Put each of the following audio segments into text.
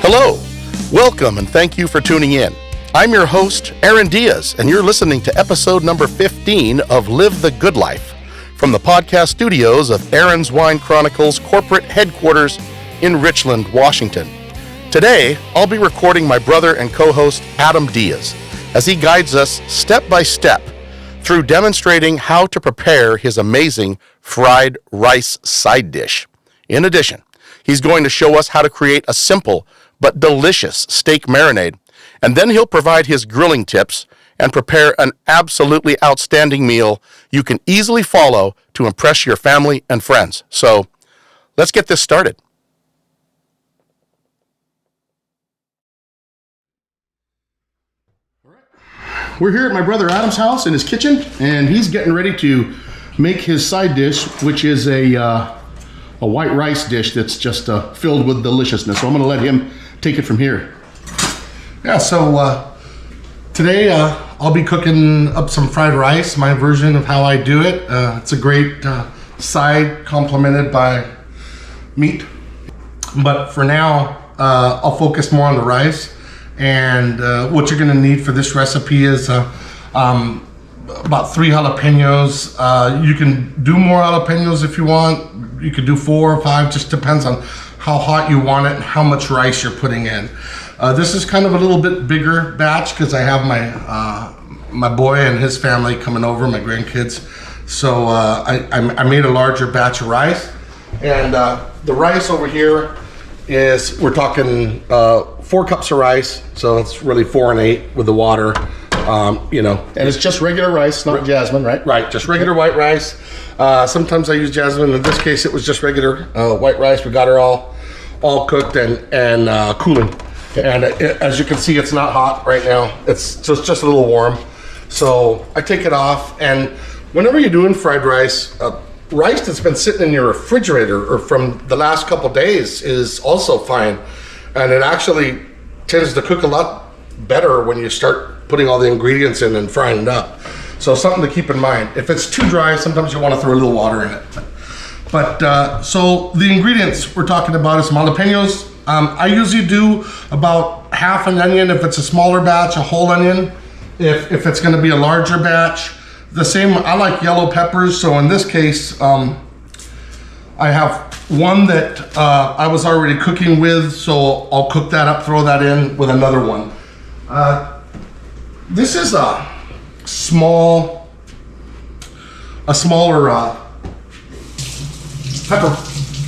Hello, welcome, and thank you for tuning in. I'm your host, Aaron Diaz, and you're listening to episode number 15 of Live the Good Life from the podcast studios of Aaron's Wine Chronicles corporate headquarters in Richland, Washington. Today, I'll be recording my brother and co-host, Aaron Diaz, as he guides us step by step through demonstrating how to prepare his amazing fried rice side dish. In addition, he's going to show us how to create a simple but delicious steak marinade, and then he'll provide his grilling tips and prepare an absolutely outstanding meal you can easily follow to impress your family and friends. So, let's get this started. We're here at my brother Adam's house in his kitchen, and he's getting ready to make his side dish, which is a white rice dish that's just filled with deliciousness. So I'm going to let him take it from here. Yeah, so today I'll be cooking up some fried rice, my version of how I do it. It's a great side complemented by meat. But for now, I'll focus more on the rice. And what you're gonna need for this recipe is about 3 jalapenos. You can do more jalapenos if you want. You could do 4 or 5, just depends on how hot you want it and how much rice you're putting in. This is kind of a little bit bigger batch because I have my boy and his family coming over, my grandkids. So I made a larger batch of rice. And the rice over here is, we're talking 4 cups of rice. So it's really 4 and 8 with the water. And it's just regular rice, not jasmine, right? Right, just regular white rice. Sometimes I use jasmine. In this case, it was just regular white rice. We got her all cooked and cooling. And as you can see, it's not hot right now. It's just a little warm. So I take it off. And whenever you're doing fried rice, rice that's been sitting in your refrigerator or from the last couple days is also fine. And it actually tends to cook a lot better when you start putting all the ingredients in and frying it up. So something to keep in mind. If it's too dry, sometimes you want to throw a little water in it. But so the ingredients we're talking about is some jalapenos. I usually do about half an onion if it's a smaller batch, a whole onion if it's going to be a larger batch. The same, I like yellow peppers, so in this case, I have one that I was already cooking with, so I'll cook that up, throw that in with another one. This is a smaller pepper,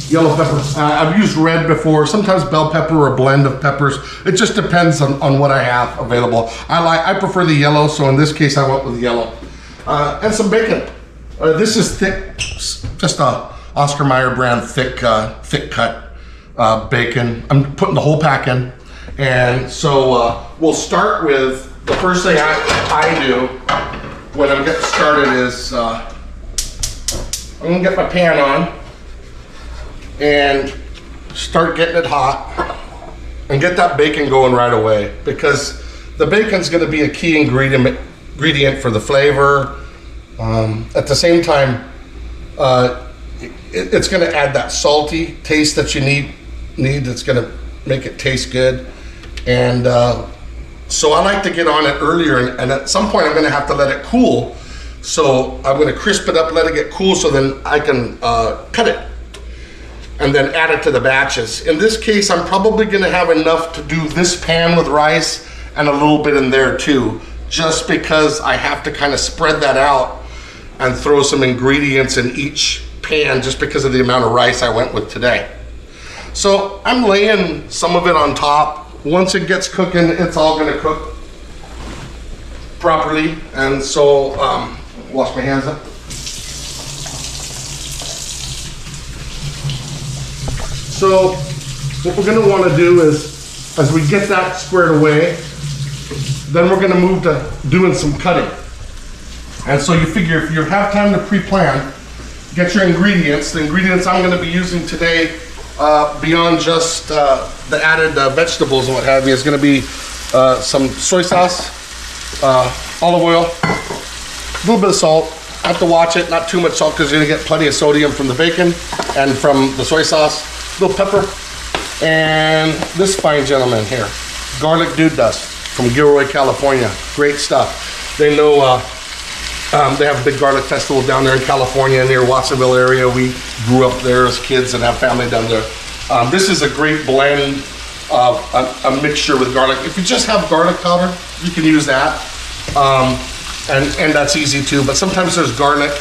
yellow pepper. I've used red before, sometimes bell pepper or a blend of peppers. It just depends on what I have available. I prefer the yellow, so in this case I went with yellow. And some bacon. This is thick, just a Oscar Mayer brand thick cut bacon. I'm putting the whole pack in. And so we'll start with, the first thing I do when I'm getting started is I'm gonna get my pan on and start getting it hot and get that bacon going right away, because the bacon's gonna be a key ingredient for the flavor. At the same time, it's gonna add that salty taste that you need that's gonna make it taste good. And so I like to get on it earlier, and at some point I'm gonna have to let it cool. So I'm gonna crisp it up, let it get cool, so then I can cut it and then add it to the batches. In this case, I'm probably gonna have enough to do this pan with rice and a little bit in there too, just because I have to kind of spread that out and throw some ingredients in each pan just because of the amount of rice I went with today. So I'm laying some of it on top. Once it gets cooking, it's all gonna cook properly. And so, wash my hands up. So what we're gonna wanna do is, as we get that squared away, then we're gonna move to doing some cutting. And so you figure if you have time to pre-plan, get your ingredients. The ingredients I'm gonna be using today, beyond just the added vegetables and what have you, is gonna be some soy sauce, olive oil, a little bit of salt. I have to watch it, not too much salt because you're gonna get plenty of sodium from the bacon and from the soy sauce. A little pepper, And this fine gentleman here, garlic dude dust from Gilroy, California. Great stuff. They know they have a big garlic festival down there in California near Watsonville area. We grew up there as kids and have family down there. This is a great blend of a mixture with garlic. If you just have garlic powder, you can use that. And that's easy too, but sometimes there's garlic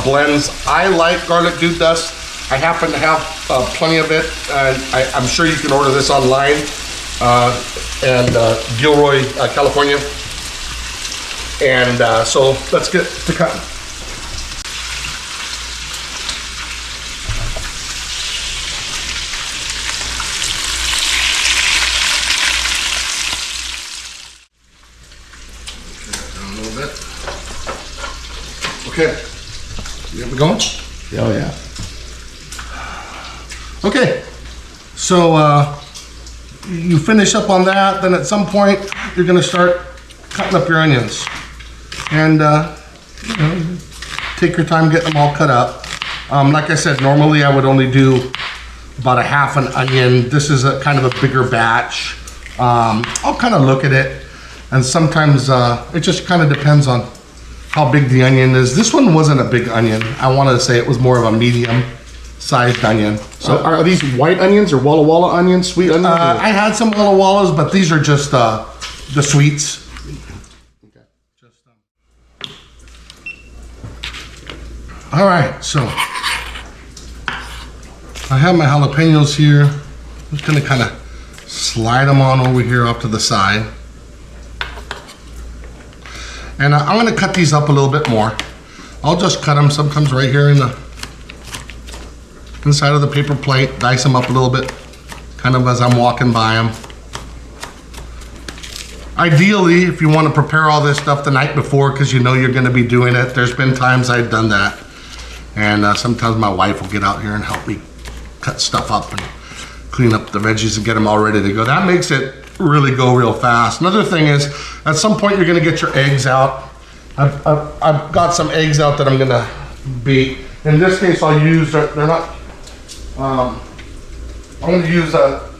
blends. I like garlic dude dust. I happen to have plenty of it, and I'm sure you can order this online, Gilroy, California. And so let's get to cutting. Okay, you have it going? Oh yeah. Okay, so you finish up on that, then at some point you're gonna start cutting up your onions. And you know, take your time getting them all cut up. Like I said, normally I would only do about a half an onion. This is a kind of a bigger batch. I'll kind of look at it, and sometimes it just kind of depends on how big the onion is. This one wasn't a big onion. I want to say it was more of a medium sized onion. So are these white onions or Walla Walla onions, sweet onions? I had some Walla Wallas, but these are just the sweets. Okay. All right, so I have my jalapenos here. I'm just gonna kind of slide them on over here off to the side. And I'm gonna cut these up a little bit more. I'll just cut them sometimes right here in the inside of the paper plate, dice them up a little bit, kind of as I'm walking by them. Ideally, if you want to prepare all this stuff the night before because you know you're going to be doing it, there's been times I've done that. And sometimes my wife will get out here and help me cut stuff up and clean up the veggies and get them all ready to go. That makes it really go real fast. Another thing is, at some point you're going to get your eggs out. I've got some eggs out that I'm going to beat. In this case, I'll use, they're not, I'm going to use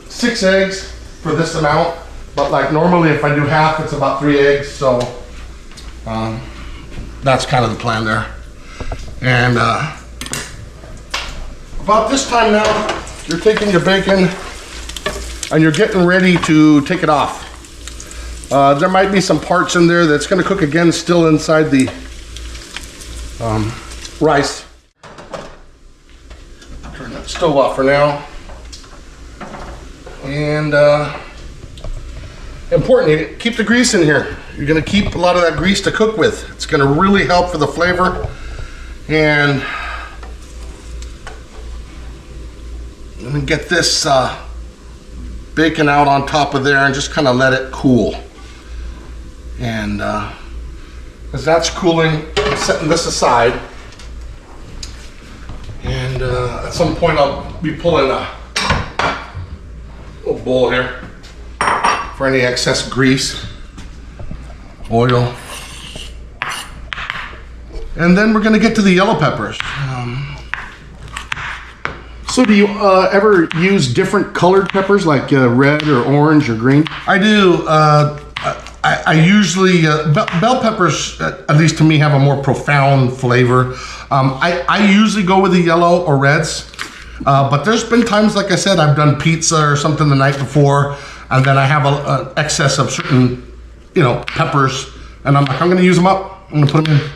6 eggs for this amount, but like normally if I do half, it's about 3 eggs, so that's kind of the plan there. And about this time now, you're taking your bacon and you're getting ready to take it off. There might be some parts in there that's going to cook again still inside the rice. Turn that stove off for now. And important, keep the grease in here. You're going to keep a lot of that grease to cook with. It's going to really help for the flavor. And I'm going to get this bacon out on top of there and just kind of let it cool. And as that's cooling, I'm setting this aside. And at some point I'll be pulling a little bowl here for any excess grease, oil. And then we're gonna get to the yellow peppers. So do you ever use different colored peppers like red or orange or green? I do. I usually, bell peppers, at least to me, have a more profound flavor. I usually go with the yellow or reds, but there's been times, like I said, I've done pizza or something the night before, and then I have an excess of certain, peppers, and I'm like, I'm gonna use them up. I'm gonna put them in.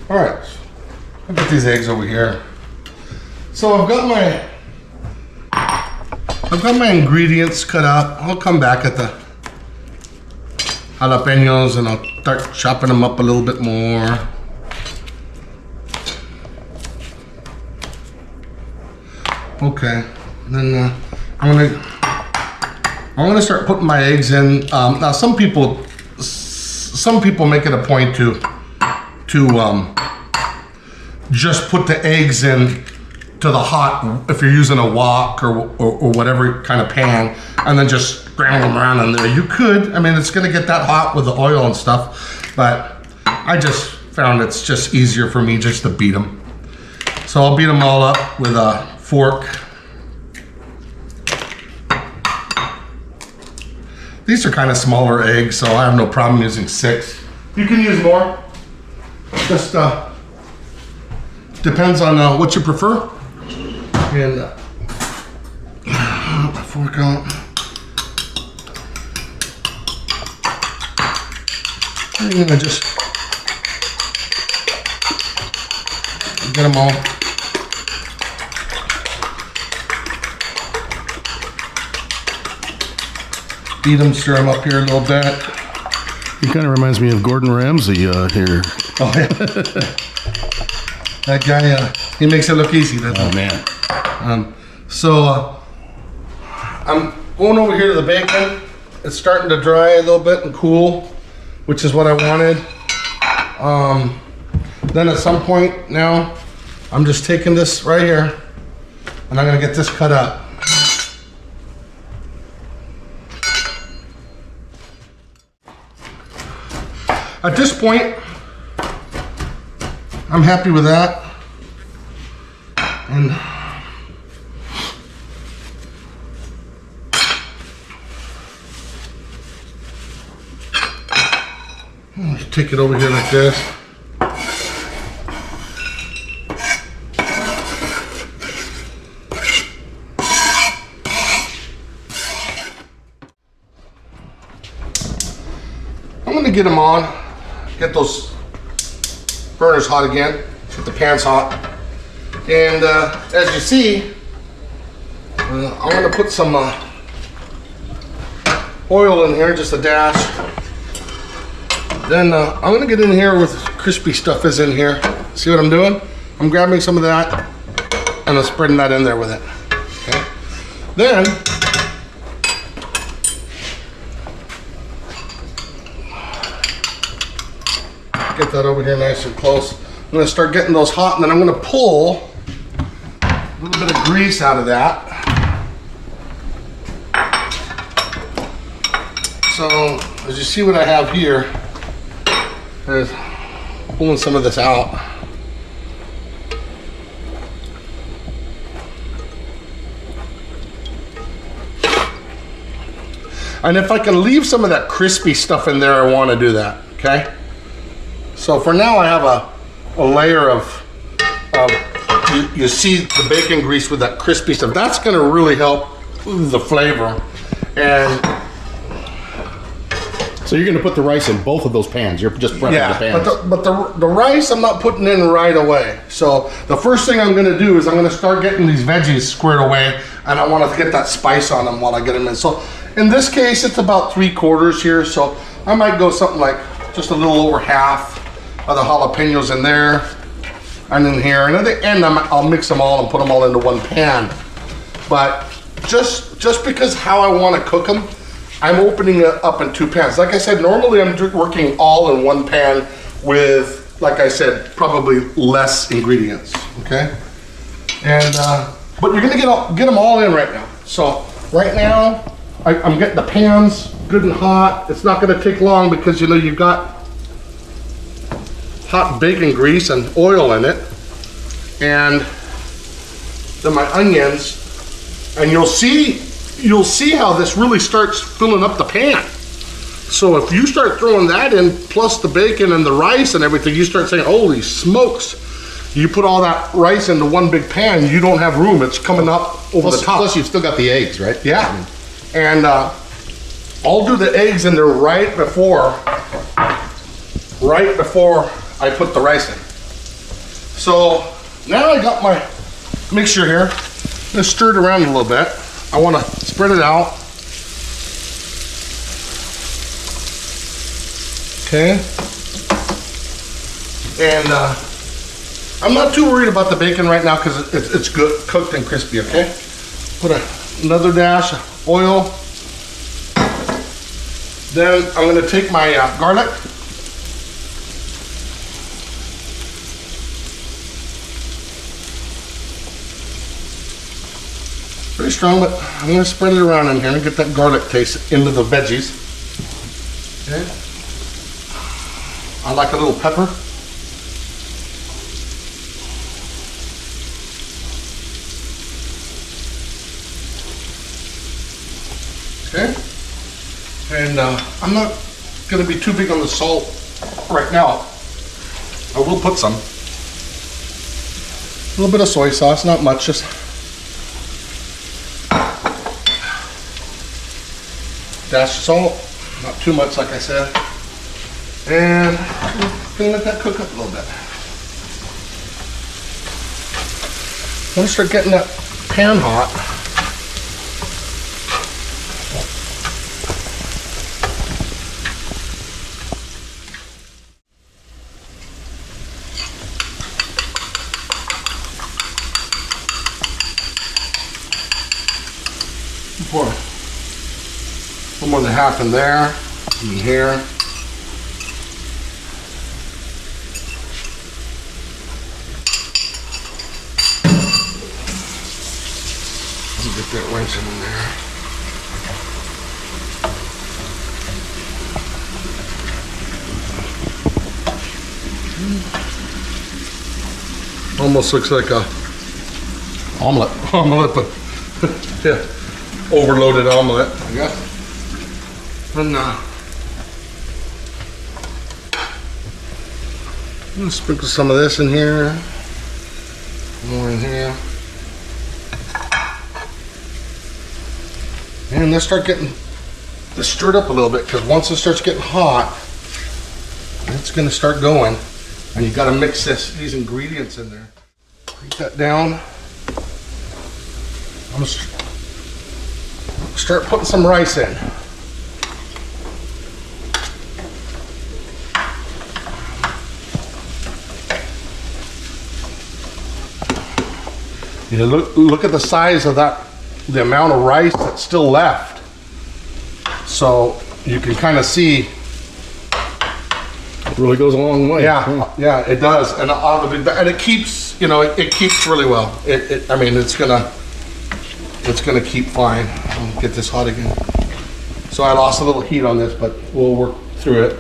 All right, I'll get these eggs over here. So I've got my ingredients cut up. I'll come back at the jalapenos and I'll start chopping them up a little bit more. Okay, then I'm gonna start putting my eggs in. Now some people make it a point to just put the eggs in to the hot, if you're using a wok or whatever kind of pan, and then just scramble them around in there. You could, I mean, it's gonna get that hot with the oil and stuff, but I just found it's just easier for me just to beat them. So I'll beat them all up with a fork. These are kind of smaller eggs, so I have no problem using 6. You can use more. Just depends on what you prefer. And the fork out. I'm gonna just get them all. Beat them, stir them up here a little bit. He kind of reminds me of Gordon Ramsay here. Oh yeah. That guy, he makes it look easy. Oh man. So I'm going over here to the bacon. It's starting to dry a little bit and cool, which is what I wanted. Then at some point now, I'm just taking this right here and I'm gonna get this cut up. At this point, I'm happy with that. And take it over here like this. I'm gonna get them on, get those burners hot again, get the pans hot. And as you see, I'm gonna put some oil in here, just a dash. Then I'm gonna get in here with crispy stuff is in here. See what I'm doing? I'm grabbing some of that and I'm spreading that in there with it. Okay. Then get that over here nice and close. I'm gonna start getting those hot and then I'm gonna pull a little bit of grease out of that. So as you see what I have here, is pulling some of this out. And if I can leave some of that crispy stuff in there, I want to do that, okay? So for now I have a layer of you see the bacon grease with that crispy stuff. That's going to really help the flavor. And so you're going to put the rice in both of those pans. You're just prepping the pans. But the rice I'm not putting in right away. So the first thing I'm going to do is I'm going to start getting these veggies squared away, and I want to get that spice on them while I get them in. So in this case, it's about 3/4 here. So I might go something like just a little over half of the jalapenos in there, and in here. And at the end, I'll mix them all and put them all into one pan. But just because how I want to cook them, I'm opening it up in 2 pans. Like I said, normally I'm working all in 1 pan with, like I said, probably less ingredients, okay? And, but you're gonna get them all in right now. So right now, I'm getting the pans good and hot. It's not gonna take long because you know you've got hot bacon grease and oil in it. And then my onions, and you'll see how this really starts filling up the pan. So if you start throwing that in, plus the bacon and the rice and everything, you start saying, holy smokes. You put all that rice into one big pan, you don't have room. It's coming up over the top. Plus you've still got the eggs, right? Yeah. And I'll do the eggs in there right before I put the rice in. So now I got my mixture here. I'm gonna stir it around a little bit. I want to spread it out. Okay. And I'm not too worried about the bacon right now because it's good, cooked and crispy, okay? Put another dash of oil. Then I'm going to take my garlic. Pretty strong, but I'm going to spread it around in here and get that garlic taste into the veggies. Okay. I like a little pepper. Okay. And I'm not going to be too big on the salt right now. I will put some. A little bit of soy sauce, not much, just dash of salt, not too much like I said. And I'm gonna let that cook up a little bit. I'm gonna start getting that pan hot. Pour a little more than half in there, and here. Get that rice in there. Almost looks like a omelet, but yeah. Overloaded omelet, I guess. And I'm gonna sprinkle some of this in here, more in here, and let's start getting this stirred up a little bit, because once it starts getting hot, it's gonna start going, and you got to mix these ingredients in there. Heat that down. I'm gonna start putting some rice in. You know, look at the size of that, the amount of rice that's still left. So you can kind of see. It really goes a long way. Yeah, yeah, it does, and it keeps, you know, it keeps really well. I mean, it's gonna keep fine. I'll get this hot again. So I lost a little heat on this, but we'll work through it.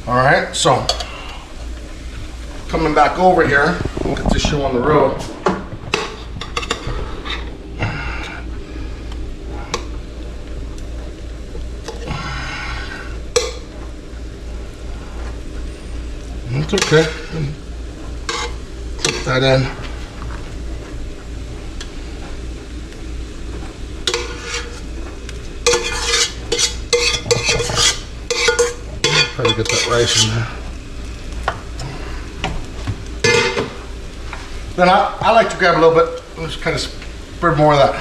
All right, so coming back over here, we'll get this show on the road. It's okay. Put that in. Try to get that rice in there. Then I like to grab a little bit, just kind of spread more of that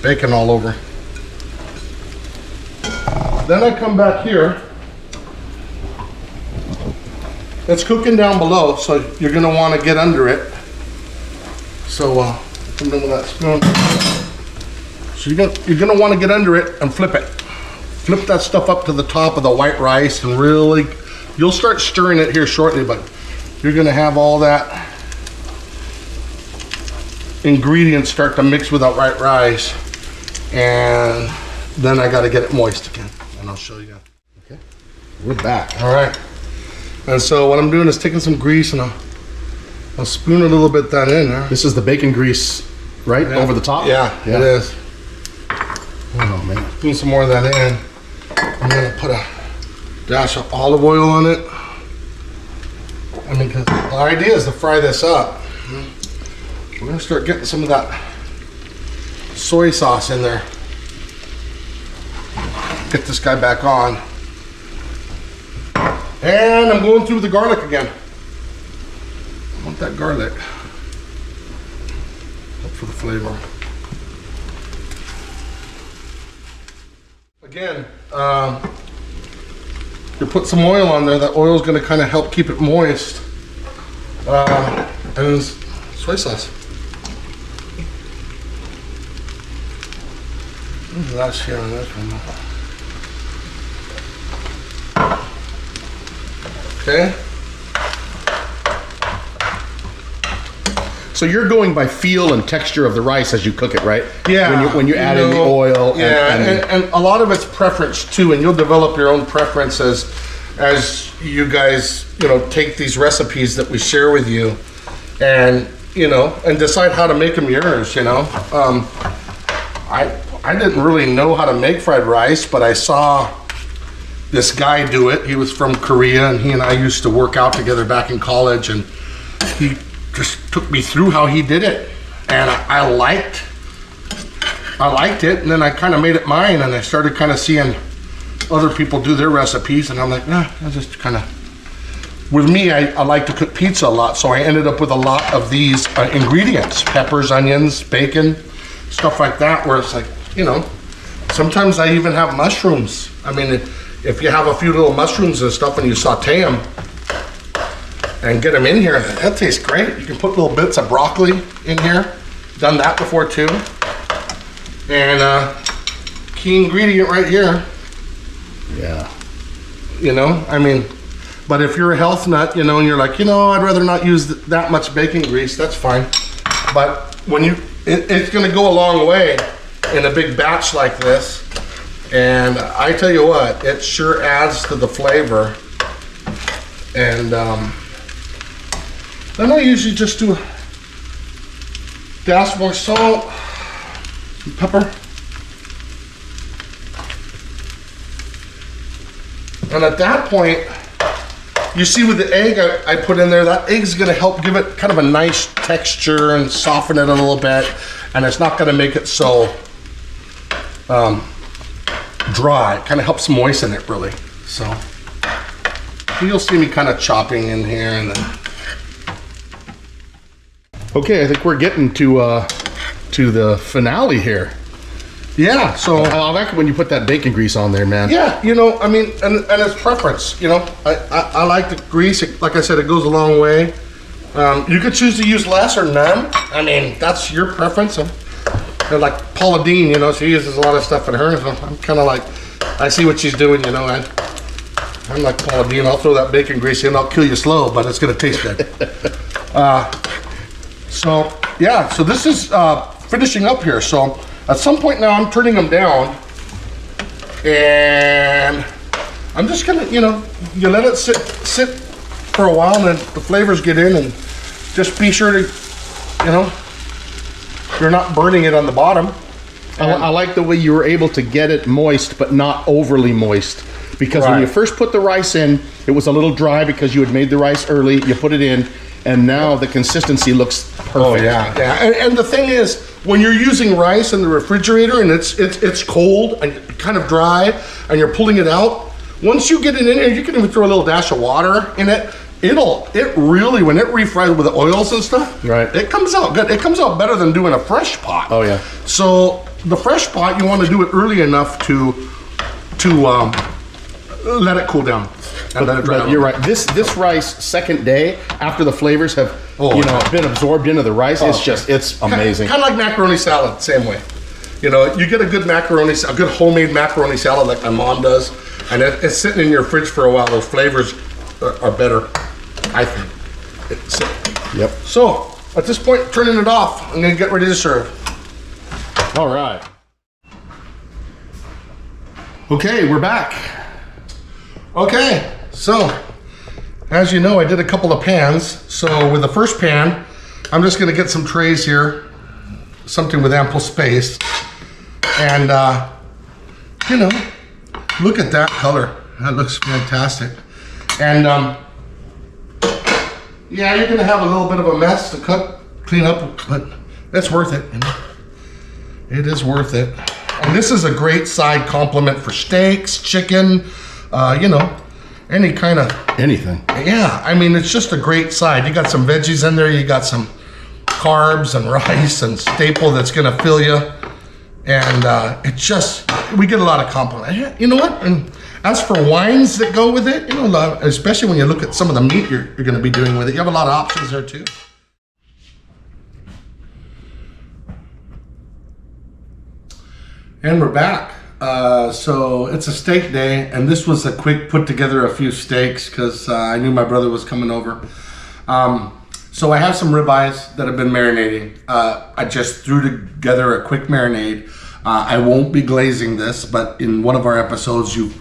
bacon all over. Then I come back here. It's cooking down below, so you're going to want to get under it. So come in with that spoon. So you're going to want to get under it and flip it. Flip that stuff up to the top of the white rice, and really, you'll start stirring it here shortly, but you're going to have all that ingredients start to mix with that white rice, and then I got to get it moist again, and I'll show you. Okay, we're back. All right. And so what I'm doing is taking some grease, and I'll spoon a little bit that in there. This is the bacon grease, right? Yeah. Over the top? Yeah, it is. Oh, man. Spoon some more of that in. I'm going to put a dash of olive oil on it. I mean, cause the idea is to fry this up. We're going to start getting some of that soy sauce in there. Get this guy back on. And I'm going through the garlic again. I want that garlic. Up for the flavor. Again, you put some oil on there. That oil is going to kind of help keep it moist. And soy sauce. That's here on this one. Okay. So you're going by feel and texture of the rice as you cook it, right? Yeah. When you add in the oil. Yeah, and a lot of it's preference too, and you'll develop your own preferences as you guys, take these recipes that we share with you and, and decide how to make them yours, I didn't really know how to make fried rice, but I saw this guy do it. He was from Korea, and he and I used to work out together back in college, and he just took me through how he did it. And I liked it, and then I kind of made it mine, and I started kind of seeing other people do their recipes, and I'm like, I just kind of, with me, I like to cook pizza a lot, so I ended up with a lot of these ingredients, peppers, onions, bacon, stuff like that, where it's like, sometimes I even have mushrooms. I mean, if you have a few little mushrooms and stuff and you saute them and get them in here, that tastes great. You can put little bits of broccoli in here. Done that before too. And key ingredient right here. Yeah. But if you're a health nut, and you're like, I'd rather not use that much bacon grease, that's fine. But when it's gonna go a long way in a big batch like this. And I tell you what, it sure adds to the flavor. And then I usually just do a dash more salt, and pepper. And at that point, you see with the egg I put in there, that egg's gonna help give it kind of a nice texture and soften it a little bit. And it's not gonna make it so dry. It kind of helps moisten it really. So you'll see me kind of chopping in here and then. Okay, I think we're getting to the finale here. Yeah, so I like it when you put that bacon grease on there, man. yeah, and it's preference. I like the grease. Like I said, it goes a long way. You could choose to use less or none. I mean, that's your preference. Like Paula Dean, she uses a lot of stuff in hers. So I'm kind of like, I see what she's doing, I'm like Paula Dean. I'll throw that bacon grease in. I'll kill you slow, but it's gonna taste good. So this is finishing up here. So at some point now, I'm turning them down, and I'm just gonna, you let it sit for a while, and then the flavors get in, and just be sure to, you're not burning it on the bottom. I like the way you were able to get it moist, but not overly moist. Because when you first put the rice in, it was a little dry because you had made the rice early. You put it in, and now the consistency looks perfect. Oh yeah. And the thing is, when you're using rice in the refrigerator and it's cold and kind of dry, and you're pulling it out, once you get it in there, you can even throw a little dash of water in it. It really, when it refries with the oils and stuff, right, it comes out good. It comes out better than doing a fresh pot. Oh yeah. So the fresh pot, you want to do it early enough to let it cool down and let it dry out. You're right. This rice, second day after the flavors have been absorbed into the rice, it's amazing. Kind of like macaroni salad, same way. You get a good a good homemade macaroni salad like my mom does, and it's sitting in your fridge for a while. Those flavors are better, I think. Yep. So at this point, turning it off, I'm gonna get ready to serve. All right. Okay, we're back. Okay, so as you know, I did a couple of pans. So with the first pan, I'm just gonna get some trays here, something with ample space. And look at that color. That looks fantastic. And yeah, you're gonna have a little bit of a mess to clean up, but it's worth it. It is worth it. And this is a great side complement for steaks, chicken, any kind of anything. Yeah, I mean, it's just a great side. You got some veggies in there, you got some carbs and rice and staple that's gonna fill you. And we get a lot of compliment. You know what? And as for wines that go with it, especially when you look at some of the meat you're gonna be doing with it, you have a lot of options there too. And we're back. So it's a steak day, and this was a quick put together a few steaks because I knew my brother was coming over. So I have some ribeyes that have been marinating. I just threw together a quick marinade. I won't be glazing this, but in one of our episodes, you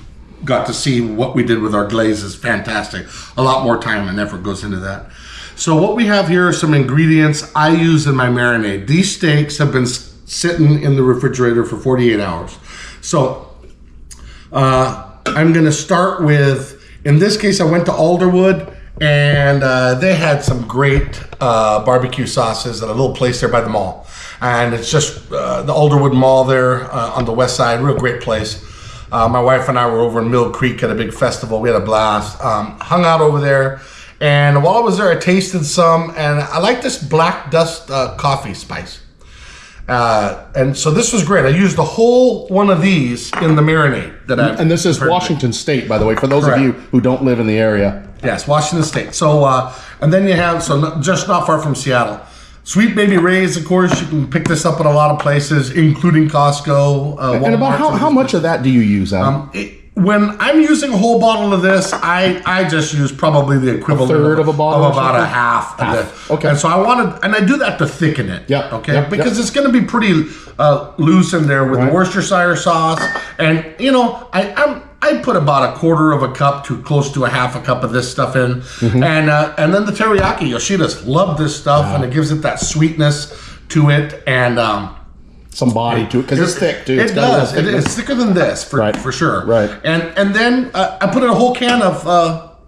got to see what we did with our glaze is fantastic. A lot more time and effort goes into that. So what we have here are some ingredients I use in my marinade. These steaks have been sitting in the refrigerator for 48 hours. So I'm going to start with, in this case, I went to Alderwood, and they had some great barbecue sauces at a little place there by the mall. And it's just the Alderwood Mall there on the west side, real great place. My wife and I were over in Mill Creek at a big festival. We had a blast. Hung out over there. And while I was there, I tasted some, and I like this black dust coffee spice. And so this was great. I used the whole one of these in the marinade that I. And this is Washington State, by the way, for those of you who don't live in the area. Yes, Washington State. So, and then you have, just not far from Seattle, Sweet Baby Ray's, of course. You can pick this up at a lot of places, including Costco. And about how much of that do you use, Adam? When I'm using a whole bottle of this, I just use probably the equivalent of a bottle, of about a half. Okay. And so I do that to thicken it. Yeah. Okay. Because it's going to be pretty loose in there with the Worcestershire sauce, and I put about a quarter of a cup to close to a half a cup of this stuff in, and then the teriyaki. Yoshidas love this stuff, and it gives it that sweetness to it, and some body to it because it's thick too. It does. It's thicker than this for sure. Right. And then I put in a whole can of.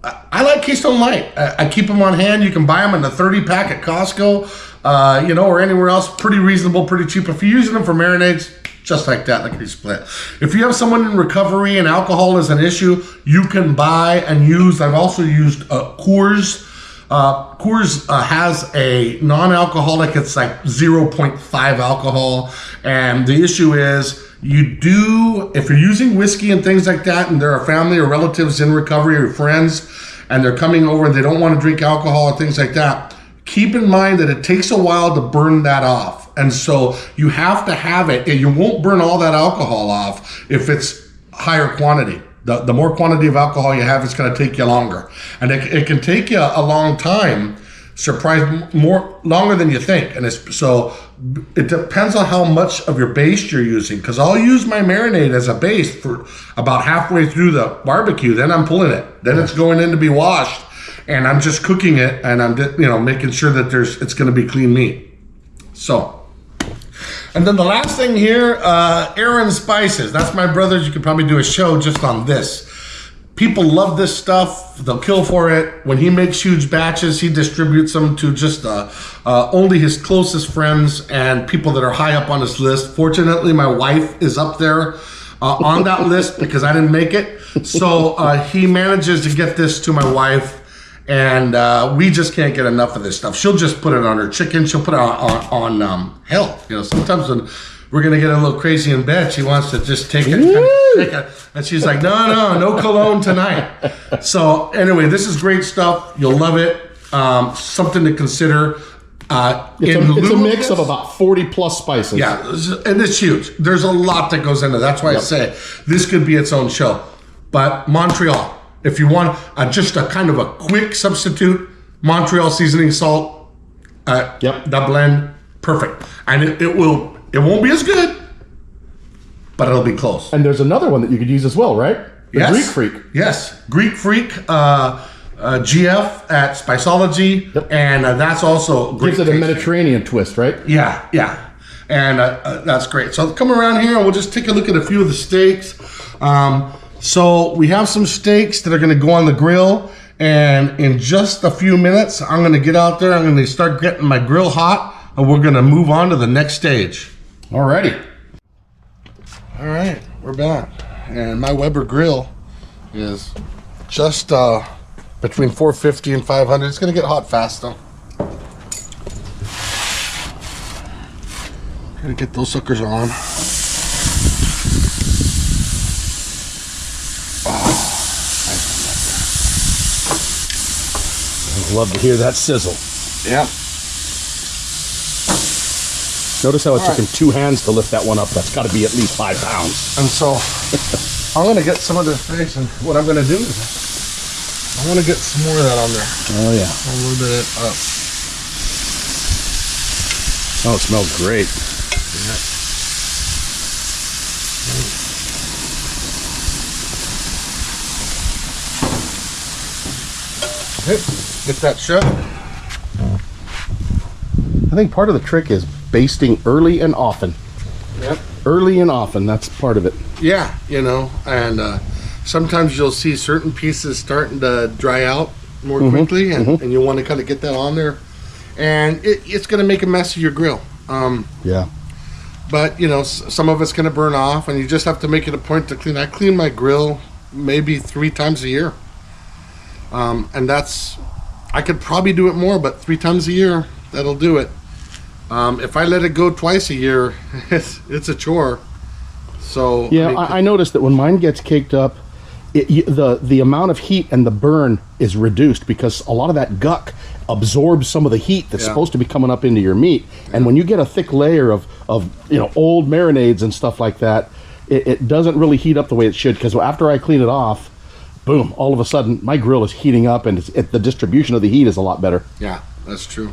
I like Keystone Light. I keep them on hand. You can buy them in the 30-pack at Costco, or anywhere else. Pretty reasonable, pretty cheap. If you're using them for marinades, just like that, like a split. If you have someone in recovery and alcohol is an issue, you can buy and use. I've also used Coors. Coors has a non-alcoholic. It's like 0.5 alcohol, and the issue is if you're using whiskey and things like that, and there are family or relatives in recovery or friends, and they're coming over and they don't want to drink alcohol or things like that, keep in mind that it takes a while to burn that off. And so you have to have it, and you won't burn all that alcohol off if it's higher quantity. The more quantity of alcohol you have, it's going to take you longer. And it can take you a long time, longer than you think. And so it depends on how much of your base you're using, because I'll use my marinade as a base for about halfway through the barbecue. Then I'm pulling it. Then it's going in to be washed, and I'm just cooking it, and I'm making sure that it's going to be clean meat. So. And then the last thing here, Aaron Spices. That's my brother's. You could probably do a show just on this. People love this stuff. They'll kill for it. When he makes huge batches, he distributes them to just only his closest friends and people that are high up on his list. Fortunately, my wife is up there on that list because I didn't make it. So he manages to get this to my wife. And we just can't get enough of this stuff. She'll just put it on her chicken. She'll put it on hell. Sometimes when we're going to get a little crazy in bed, she wants to just take it. And she's like, no cologne tonight. So anyway, this is great stuff. You'll love it. Something to consider. It's a mix of about 40 plus spices. Yeah, and it's huge. There's a lot that goes into it. That's why I say this could be its own show. But Montreal. If you want just a kind of a quick substitute, Montreal seasoning salt, that blend, perfect. And it won't be as good, but it'll be close. And there's another one that you could use as well, right? Yes. Greek Freak. Yes, Greek Freak, GF at Spiceology, and that's also great. Gives it a Mediterranean twist, right? Yeah. And that's great. So come around here and we'll just take a look at a few of the steaks. So we have some steaks that are going to go on the grill, and in just a few minutes, I'm going to get out there. I'm going to start getting my grill hot, and we're going to move on to the next stage. Alrighty. All right, we're back, and my Weber grill is just between 450 and 500. It's going to get hot fast though. Gotta get those suckers on. Love to hear that sizzle. Yeah. Notice how it took him 2 hands to lift that one up. That's got to be at least 5 pounds. And so I'm going to get some of the steaks, and what I'm going to do is I want to get some more of that on there. Oh, yeah. A little bit up. Oh, it smells great. Yeah. Get that shut. I think part of the trick is basting early and often. Yep. Early and often, that's part of it. Yeah, you know, and sometimes you'll see certain pieces starting to dry out more quickly, and you want to kind of get that on there. And it's going to make a mess of your grill. Yeah. But, you know, some of it's going to burn off, and you just have to make it a point to clean. I clean my grill maybe 3 times a year. And that's, I could probably do it more, but 3 times a year, that'll do it. If I let it go twice a year, it's a chore. So yeah, I noticed that when mine gets caked up, the amount of heat and the burn is reduced because a lot of that guck absorbs some of the heat that's supposed to be coming up into your meat. And when you get a thick layer of old marinades and stuff like that, it doesn't really heat up the way it should, because after I clean it off, boom, all of a sudden my grill is heating up, and the distribution of the heat is a lot better. Yeah, that's true.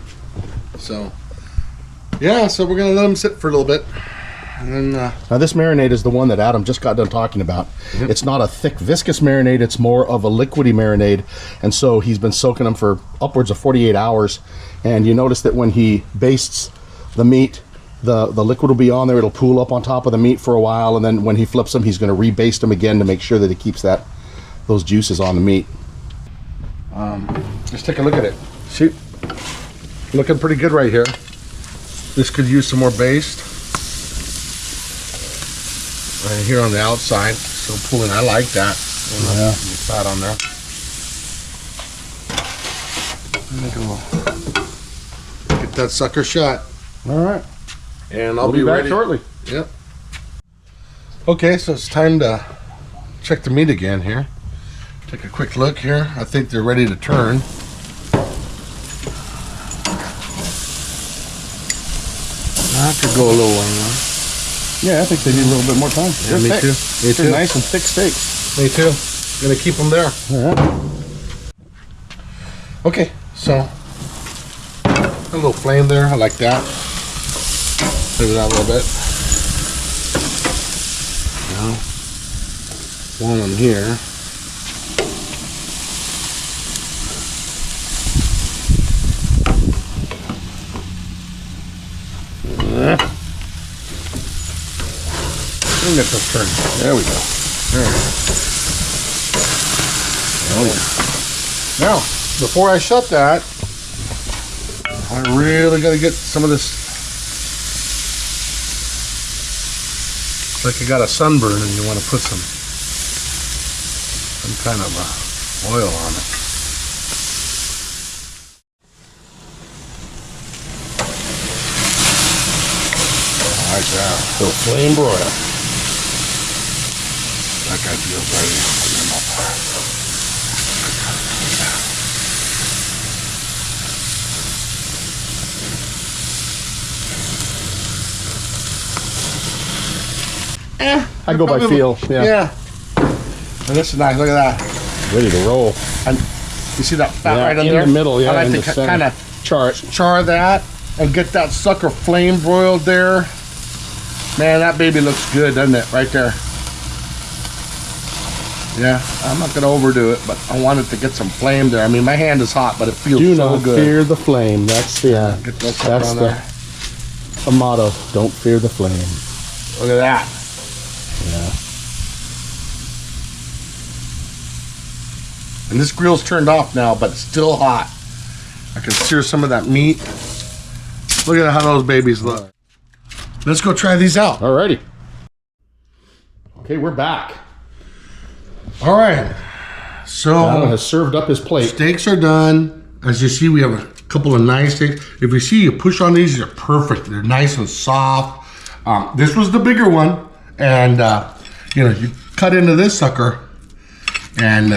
So yeah, so we're gonna let them sit for a little bit. And then, now this marinade is the one that Adam just got done talking about. It's not a thick viscous marinade, it's more of a liquidy marinade, and so he's been soaking them for upwards of 48 hours. And you notice that when he bastes the meat, the liquid will be on there, it'll pool up on top of the meat for a while, and then when he flips them, he's going to rebaste them again to make sure that it keeps those juices on the meat. let's take a look at it. See, looking pretty good right here. This could use some more baste. Right here on the outside, so pulling, I like that. Yeah. Fat on there. Get that sucker shut. All right. And I'll We'll be back ready shortly. Yep. Okay, so it's time to check the meat again here. Take a quick look here. I think they're ready to turn. I could go a little longer. Yeah, I think they need a little bit more time. Yeah, me too. Me They're too. nice and thick steaks. Me too. Gonna keep them there. All right. Okay, so a little flame there. I like that. Leave it out a little bit. Now, one on here. Get this turned. There we go. There we go. Oh yeah. Now, before I shut that, I really got to get some of this. It's like you got a sunburn and you want to put some kind of oil on it. I like that. So flame broil. That guy feels ready. Put him up. I go by feel. Yeah. And this is nice. Look at that. Ready to roll. And you see that fat right in there? the middle, yeah. I in like the to center. kind of char that and get that sucker flame broiled there. Man, that baby looks good, doesn't it? Right there. Yeah, I'm not going to overdo it, but I want it to get some flame there. I mean, my hand is hot, but it feels Do so not good. fear the flame. That's Get that sucker that's on there. the motto. Don't fear the flame. Look at that. Yeah. And this grill's turned off now, but it's still hot. I can sear some of that meat. Look at how those babies look. Let's go try these out. Alrighty. Okay, we're back. All right. So Adam has served up his plate. steaks are done. As you see, we have a couple of nice steaks. If you see, you push on these, they're perfect. They're nice and soft. This was the bigger one, and you cut into this sucker, and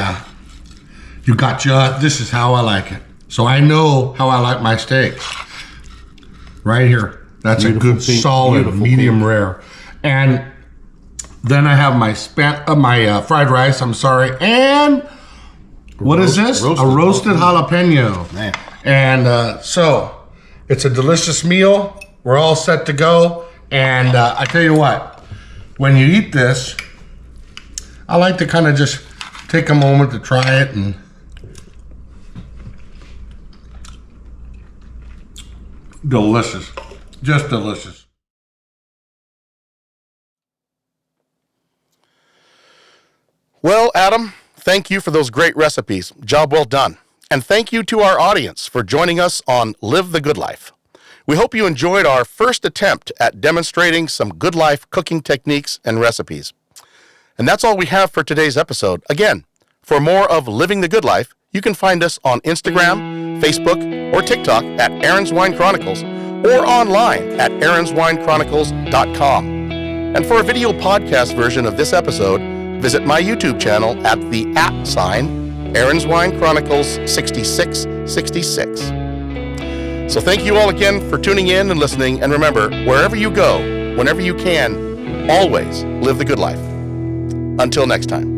you got this is how I like it. So I know how I like my steaks. Right here. That's Beautiful a good, pink, solid, beautiful medium pink. rare. And then I have my fried rice. I'm sorry, and what is this? A roasted jalapeno. Man. And so it's a delicious meal. We're all set to go. And I tell you what, when you eat this, I like to kind of just take a moment to try it and Delicious. Just delicious. Well, Adam, thank you for those great recipes. Job well done. And thank you to our audience for joining us on Live the Good Life. We hope you enjoyed our first attempt at demonstrating some good life cooking techniques and recipes. And that's all we have for today's episode. Again, for more of Living the Good Life, you can find us on Instagram, Facebook, or TikTok at Aaron's Wine Chronicles, or online at aaronswinechronicles.com. And for a video podcast version of this episode, visit my YouTube channel at the @ Aaron's Wine Chronicles 6666. So thank you all again for tuning in and listening, and remember, wherever you go, whenever you can, always live the good life. Until next time.